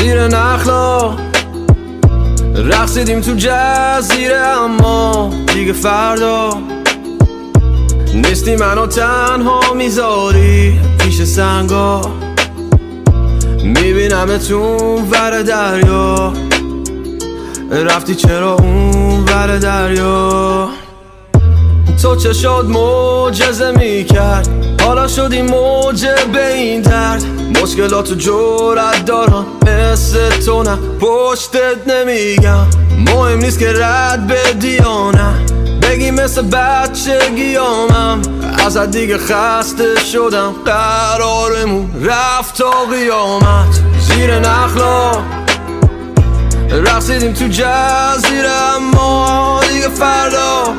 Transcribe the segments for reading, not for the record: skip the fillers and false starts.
زیر نخلا رقصیدیم تو جزیره، اما دیگه فردا نیستی منو تنها میذاری پیش سنگا. میبینمتون ور دریا، رفتی چرا اون ور دریا؟ تو چشات معجزه میکرد، حالا شدی موجب این درد. مشکلاتو جرأت دارم مثل تو، نه پشتت نمیگم. مهم نیست که رد بدی یا نه، بگی مثل بچگیامم. ازت دیگه خسته شدم، قرارمون رفت تا قیامت. زیر نخلا رقصیدیم تو جزیره، اما دیگه فردا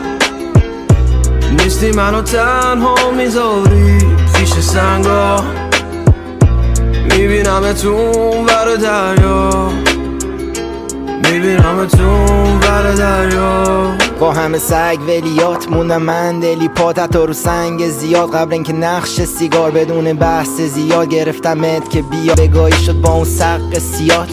نیستی منو تنها میذاری پیش سنگا. میبینمتون ور دریا، میبینمتون ور دریا. با همه سگ ولیات موندم من دلی پاتت رو سنگ زیاد. قبل اینکه نقش سیگار بدون بحث زیاد گرفتمت که بیا بگاهی شد با اون سق سیاد.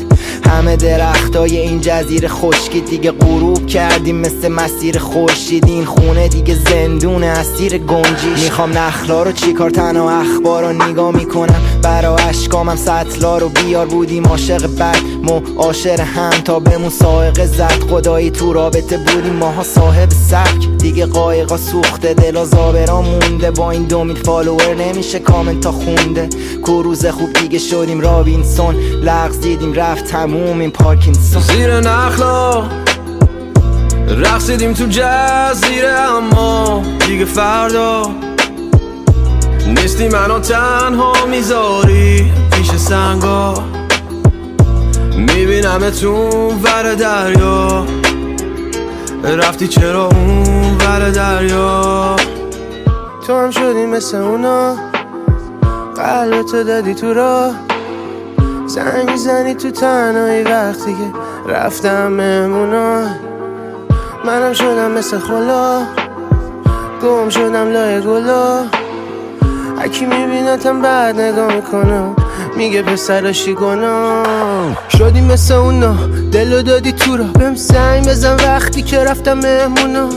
همه درختای این جزیره خشکی دیگه غروب کردیم مثل مسیر خورشید. این خونه دیگه زندون اسیر گنجیش. میخوام نخلا رو چیکار، تنها اخبار رو نگاه میکنم. برا اشکامم سطلا رو بیار، بودیم عاشق بد معاشر هم تا بمون سائق زد. خدایی تو رابطه بودیم ماها صاحب سبک، دیگه قایقا سوخته دلا زابرا مونده. با این 2 میل فالوور نمیشه کامنتا خونده. کروز خوب دیگه شدیم رابینسون، لغز دیدیم رفت تموم این پارکینسون. زیر نخلا رقصیدیم تو جزیره، اما دیگه فردا نیستی منو تنها میذاری پیش سنگا. میبینمتون ور دریا، رفتی چرا اون ور دریا؟ تو هم شدی مثل اونا، قلبتو دادی تو راه. زنگ میزنی تو تنهایی وقتی که رفتم مهمونا. منم شدم مثل خلا، گم شدم لای گلا. هکی میبینتم بعد نگاه میکنم، میگه پسراشی گناه. شدی مثل اونا، دلو دادی تو را. بهم زنگ بزن وقتی که رفتم مهمونا.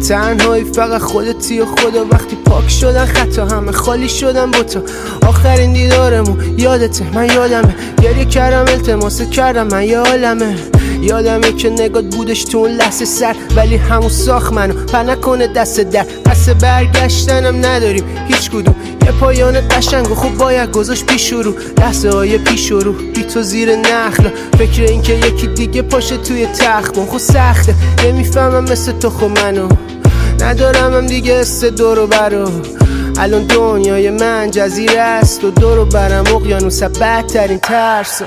تنهایی فقط خودتی و خدا، وقتی پاک شدن خطا همه خالی شدن با تو. آخرین دیدارمون یادته، من یادمه گریه کردم التماس کردم، من یه عالمه. یادمه که نگات بودش تو اون لحظه سر، ولی همون ساخت منو پر نکنه دست در. پس برگشتنم نداریم هیچ کدوم، یه پایان قشنگ و خوب باید گذاشت پیش رو. لحظه های پیش رو بی تو زیر نخلا، فکر این که یکی دیگه پاشه توی تخت خود سخته. نمیفهمم مثل تو خب منو ندارم هم دیگه است دورو برو. الان دنیای من جزیره است و دورو برم اقیانوس بدترین ترسم.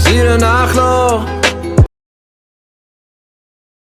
زیر نخلا